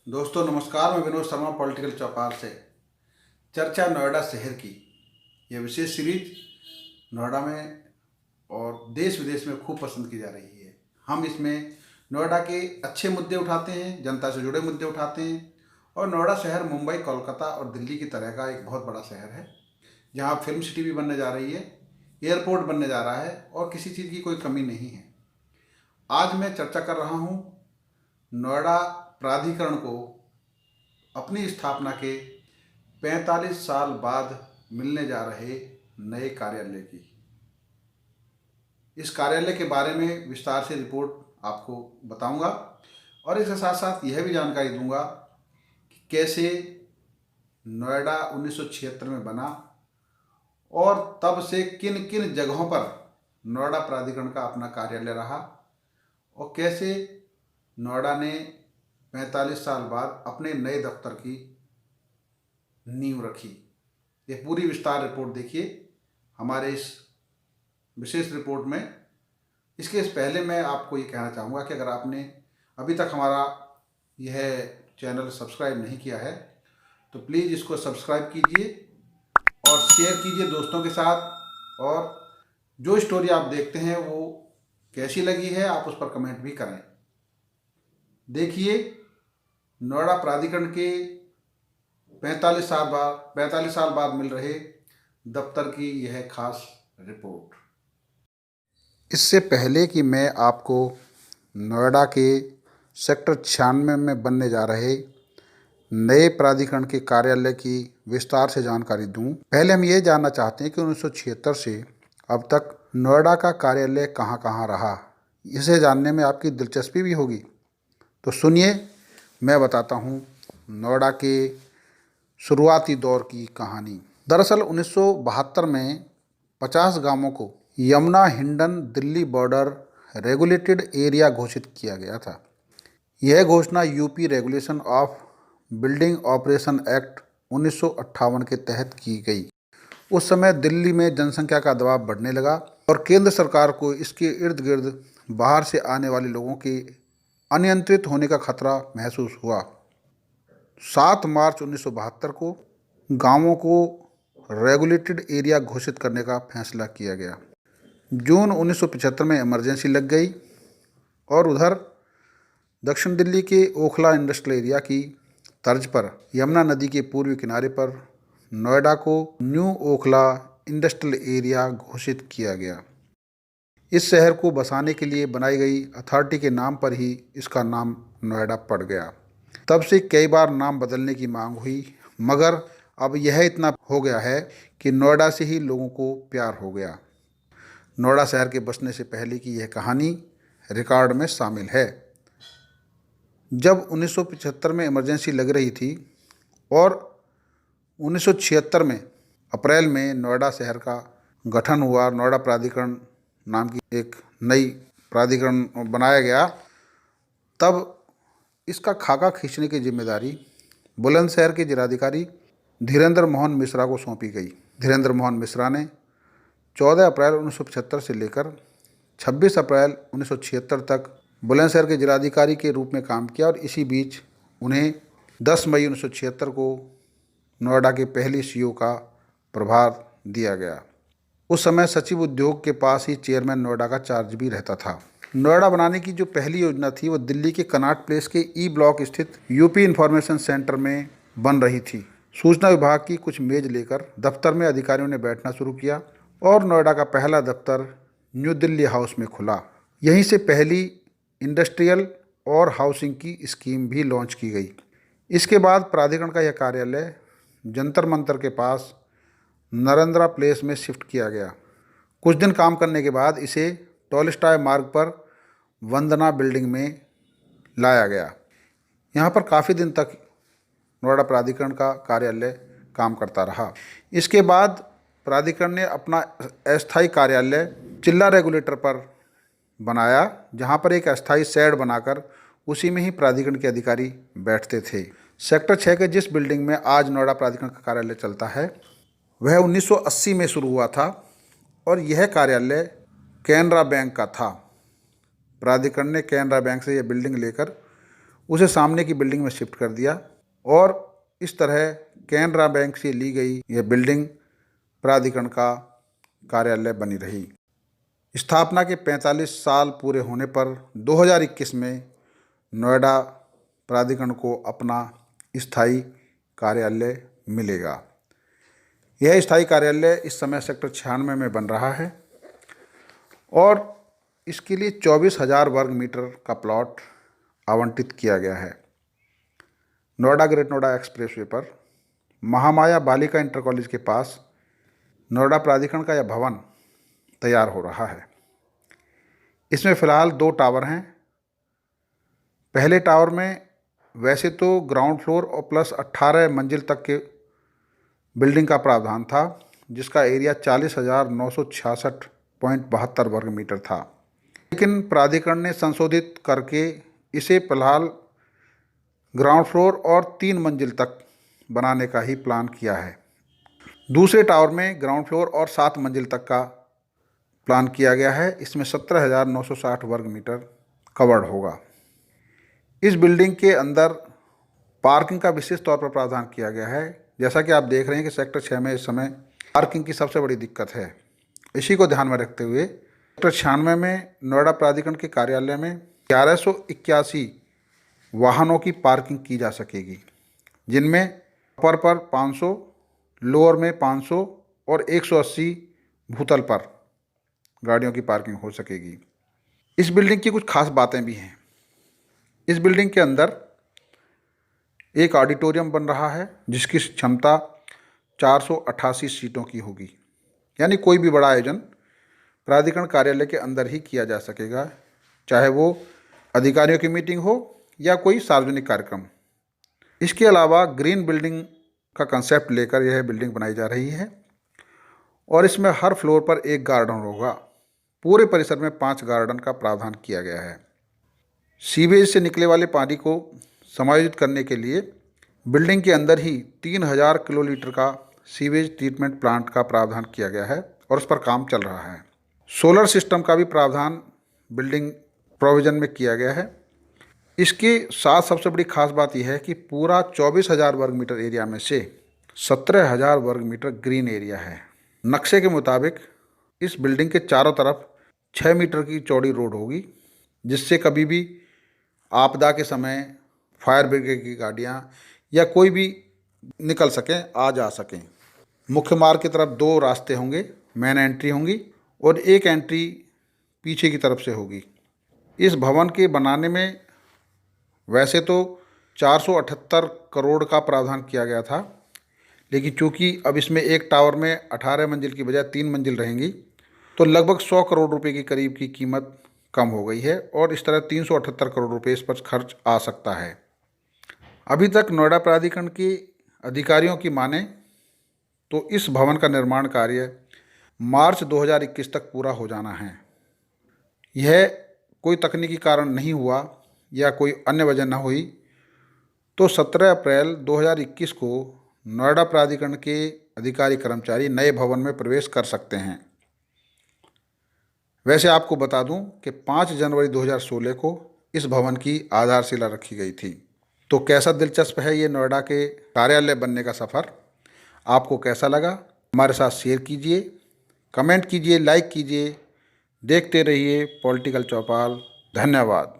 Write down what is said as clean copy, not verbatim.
दोस्तों नमस्कार। मैं विनोद शर्मा पॉलिटिकल चौपाल से। चर्चा नोएडा शहर की यह विशेष सीरीज नोएडा में और देश विदेश में खूब पसंद की जा रही है। हम इसमें नोएडा के अच्छे मुद्दे उठाते हैं, जनता से जुड़े मुद्दे उठाते हैं। और नोएडा शहर मुंबई, कोलकाता और दिल्ली की तरह का एक बहुत बड़ा शहर है, जहाँ फिल्म सिटी भी बनने जा रही है, एयरपोर्ट बनने जा रहा है और किसी चीज़ की कोई कमी नहीं है। आज मैं चर्चा कर रहा हूँ नोएडा प्राधिकरण को अपनी स्थापना के 45 साल बाद मिलने जा रहे नए कार्यालय की। इस कार्यालय के बारे में विस्तार से रिपोर्ट आपको बताऊंगा और इसके साथ साथ यह भी जानकारी दूंगा कि कैसे नोएडा 1976 में बना और तब से किन किन जगहों पर नोएडा प्राधिकरण का अपना कार्यालय रहा और कैसे नोएडा ने 45 साल बाद अपने नए दफ्तर की नींव रखी। ये पूरी विस्तार रिपोर्ट देखिए हमारे इस विशेष रिपोर्ट में। इसके पहले मैं आपको ये कहना चाहूँगा कि अगर आपने अभी तक हमारा यह चैनल सब्सक्राइब नहीं किया है तो प्लीज़ इसको सब्सक्राइब कीजिए और शेयर कीजिए दोस्तों के साथ। और जो स्टोरी आप देखते हैं वो कैसी लगी है आप उस पर कमेंट भी करें। देखिए नोएडा प्राधिकरण के 45 साल बाद मिल रहे दफ्तर की यह खास रिपोर्ट। इससे पहले कि मैं आपको नोएडा के सेक्टर 96 में बनने जा रहे नए प्राधिकरण के कार्यालय की विस्तार से जानकारी दूं, पहले हम ये जानना चाहते हैं कि 1976 से अब तक नोएडा का कार्यालय कहाँ कहाँ रहा। इसे जानने में आपकी दिलचस्पी भी होगी, तो सुनिए मैं बताता हूँ नोएडा के शुरुआती दौर की कहानी। दरअसल 1972 में 50 गांवों को Yamuna Hindon Delhi border regulated area घोषित किया गया था। यह घोषणा UP regulation of building operation act 1958 के तहत की गई। उस समय दिल्ली में जनसंख्या का दबाव बढ़ने लगा और केंद्र सरकार को इसके इर्द गिर्द बाहर से आने वाले लोगों के अनियंत्रित होने का खतरा महसूस हुआ। 7 मार्च 1972 को गांवों को रेगुलेटेड एरिया घोषित करने का फैसला किया गया। जून 1975 में इमरजेंसी लग गई और उधर दक्षिण दिल्ली के ओखला इंडस्ट्रियल एरिया की तर्ज पर यमुना नदी के पूर्वी किनारे पर नोएडा को न्यू ओखला इंडस्ट्रियल एरिया घोषित किया गया। इस शहर को बसाने के लिए बनाई गई अथॉरिटी के नाम पर ही इसका नाम नोएडा पड़ गया। तब से कई बार नाम बदलने की मांग हुई, मगर अब यह इतना हो गया है कि नोएडा से ही लोगों को प्यार हो गया। नोएडा शहर के बसने से पहले की यह कहानी रिकॉर्ड में शामिल है। जब 1975 में इमरजेंसी लग रही थी और 1976 में अप्रैल में नोएडा शहर का गठन हुआ, नोएडा प्राधिकरण नाम की एक नई प्राधिकरण बनाया गया, तब इसका खाका खींचने की जिम्मेदारी बुलंदशहर के जिलाधिकारी धीरेन्द्र मोहन मिश्रा को सौंपी गई। धीरेन्द्र मोहन मिश्रा ने 14 अप्रैल 1975 से लेकर 26 अप्रैल 1976 तक बुलंदशहर के जिलाधिकारी के रूप में काम किया और इसी बीच उन्हें 10 मई 1976 को नोएडा के पहले सीईओ का प्रभार दिया गया। उस समय सचिव उद्योग के पास ही चेयरमैन नोएडा का चार्ज भी रहता था। नोएडा बनाने की जो पहली योजना थी वो दिल्ली के कनॉट प्लेस के ई ब्लॉक स्थित यूपी इंफॉर्मेशन सेंटर में बन रही थी। सूचना विभाग की कुछ मेज लेकर दफ्तर में अधिकारियों ने बैठना शुरू किया और नोएडा का पहला दफ्तर न्यू दिल्ली हाउस में खुला। यहीं से पहली इंडस्ट्रियल और हाउसिंग की स्कीम भी लॉन्च की गई। इसके बाद प्राधिकरण का यह कार्यालय जंतर मंतर के पास नरेंद्रा प्लेस में शिफ्ट किया गया। कुछ दिन काम करने के बाद इसे टॉलस्टॉय मार्ग पर वंदना बिल्डिंग में लाया गया। यहाँ पर काफ़ी दिन तक नोएडा प्राधिकरण का कार्यालय काम करता रहा। इसके बाद प्राधिकरण ने अपना अस्थायी कार्यालय चिल्ला रेगुलेटर पर बनाया, जहाँ पर एक अस्थायी शेड बनाकर उसी में ही प्राधिकरण के अधिकारी बैठते थे। सेक्टर 6 के जिस बिल्डिंग में आज नोएडा प्राधिकरण का कार्यालय चलता है वह 1980 में शुरू हुआ था और यह कार्यालय कैनरा बैंक का था। प्राधिकरण ने कैनरा बैंक से यह बिल्डिंग लेकर उसे सामने की बिल्डिंग में शिफ्ट कर दिया और इस तरह कैनरा बैंक से ली गई यह बिल्डिंग प्राधिकरण का कार्यालय बनी रही। स्थापना के 45 साल पूरे होने पर 2021 में नोएडा प्राधिकरण को अपना स्थायी कार्यालय मिलेगा। यह स्थायी कार्यालय इस समय सेक्टर 96 में बन रहा है और इसके लिए 24,000 वर्ग मीटर का प्लॉट आवंटित किया गया है। नोएडा ग्रेट नोएडा एक्सप्रेसवे पर महामाया बालिका इंटर कॉलेज के पास नोएडा प्राधिकरण का यह भवन तैयार हो रहा है। इसमें फ़िलहाल 2 टावर हैं। पहले टावर में वैसे तो ग्राउंड फ्लोर और प्लस 18 मंजिल तक के बिल्डिंग का प्रावधान था, जिसका एरिया 40,966.72 वर्ग मीटर था, लेकिन प्राधिकरण ने संशोधित करके इसे फिलहाल ग्राउंड फ्लोर और 3 मंजिल तक बनाने का ही प्लान किया है। दूसरे टावर में ग्राउंड फ्लोर और 7 मंजिल तक का प्लान किया गया है। इसमें 17,960 वर्ग मीटर कवर्ड होगा। इस बिल्डिंग के अंदर पार्किंग का विशेष तौर पर प्रावधान किया गया है। जैसा कि आप देख रहे हैं कि सेक्टर 6 में इस समय पार्किंग की सबसे बड़ी दिक्कत है। इसी को ध्यान में रखते हुए सेक्टर 96 में नोएडा प्राधिकरण के कार्यालय में 1181 वाहनों की पार्किंग की जा सकेगी, जिनमें अपर पर 500, लोअर में 500 और 180 भूतल पर गाड़ियों की पार्किंग हो सकेगी। इस बिल्डिंग की कुछ खास बातें भी हैं। इस बिल्डिंग के अंदर एक ऑडिटोरियम बन रहा है जिसकी क्षमता 488 सीटों की होगी, यानी कोई भी बड़ा आयोजन प्राधिकरण कार्यालय के अंदर ही किया जा सकेगा, चाहे वो अधिकारियों की मीटिंग हो या कोई सार्वजनिक कार्यक्रम। इसके अलावा ग्रीन बिल्डिंग का कंसेप्ट लेकर यह बिल्डिंग बनाई जा रही है और इसमें हर फ्लोर पर एक गार्डन होगा। पूरे परिसर में 5 गार्डन का प्रावधान किया गया है। सीवेज से निकले वाले पानी को समायोजित करने के लिए बिल्डिंग के अंदर ही 3000 किलोलीटर का सीवेज ट्रीटमेंट प्लांट का प्रावधान किया गया है और उस पर काम चल रहा है। सोलर सिस्टम का भी प्रावधान बिल्डिंग प्रोविज़न में किया गया है। इसके साथ सबसे बड़ी खास बात यह है कि पूरा 24,000 वर्ग मीटर एरिया में से 17,000 वर्ग मीटर ग्रीन एरिया है। नक्शे के मुताबिक इस बिल्डिंग के चारों तरफ 6 मीटर की चौड़ी रोड होगी, जिससे कभी भी आपदा के समय फायर ब्रिगेड की गाड़ियाँ या कोई भी निकल सकें, आ जा सकें। मुख्य मार्ग की तरफ 2 रास्ते होंगे, मेन एंट्री होंगी और एक एंट्री पीछे की तरफ से होगी। इस भवन के बनाने में वैसे तो 478 करोड़ का प्रावधान किया गया था, लेकिन चूँकि अब इसमें एक टावर में 18 मंजिल की बजाय 3 मंजिल रहेंगी, तो लगभग 100 करोड़ रुपए की करीब की कीमत कम हो गई है और इस तरह 378 करोड़ रुपए इस पर खर्च आ सकता है। अभी तक नोएडा प्राधिकरण के अधिकारियों की माने तो इस भवन का निर्माण कार्य मार्च 2021 तक पूरा हो जाना है। यह कोई तकनीकी कारण नहीं हुआ या कोई अन्य वजह न हुई तो 17 अप्रैल 2021 को नोएडा प्राधिकरण के अधिकारी कर्मचारी नए भवन में प्रवेश कर सकते हैं। वैसे आपको बता दूं कि 5 जनवरी 2016 को इस भवन की आधारशिला रखी गई थी। तो कैसा दिलचस्प है ये नोएडा के कार्यालय बनने का सफ़र। आपको कैसा लगा हमारे साथ शेयर कीजिए, कमेंट कीजिए, लाइक कीजिए। देखते रहिए पॉलिटिकल चौपाल। धन्यवाद।